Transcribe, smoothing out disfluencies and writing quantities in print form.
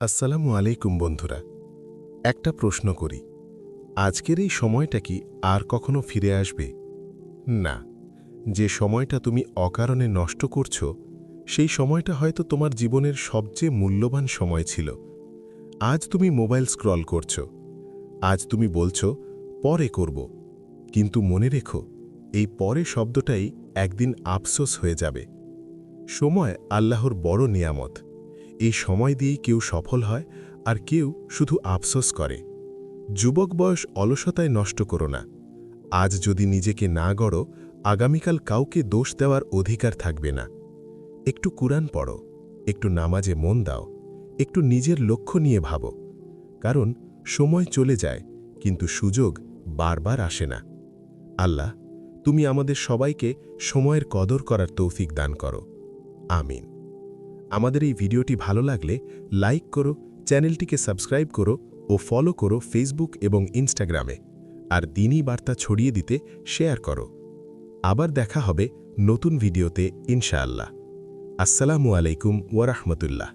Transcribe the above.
আসসালামু আলাইকুম বন্ধুরা। একটা প্রশ্ন করি, আজকের এই সময়টা কি আর কখনো ফিরে আসবে? না। যে সময়টা তুমি অকারণে নষ্ট করছো, সেই সময়টা হয়তো তোমার জীবনের সবচেয়ে মূল্যবান সময় ছিল। আজ তুমি মোবাইল স্ক্রল করছো, আজ তুমি বলছো পরে করব, কিন্তু মনে রেখো, এই পরে শব্দটাই একদিন আফসোস হয়ে যাবে। সময় আল্লাহর বড় নিয়ামত। এই সময় দিয়েই কেউ সফল হয়, আর কেউ শুধু আফসোস করে। যুবক বয়স অলসতায় নষ্ট করো না। আজ যদি নিজেকে না গড়ো, আগামীকাল কাউকে দোষ দেওয়ার অধিকার থাকবে না। একটু কুরআন পড়ো, একটু নামাজে মন দাও, একটু নিজের লক্ষ্য নিয়ে ভাবো। কারণ সময় চলে যায়, কিন্তু সুযোগ বারবার আসে না। আল্লাহ, তুমি আমাদের সবাইকে সময়ের কদর করার তৌফিক দান করো। আমিন। আমাদের এই ভিডিওটি ভালো লাগলে লাইক করো, চ্যানেলটিকে সাবস্ক্রাইব করো ও ফলো করো ফেসবুক এবং ইনস্টাগ্রামে। আর দিনই বার্তা ছড়িয়ে দিতে শেয়ার করো। আবার দেখা হবে নতুন ভিডিওতে ইনশাআল্লাহ। আসসালামু আলাইকুম ওয়া রাহমাতুল্লাহ।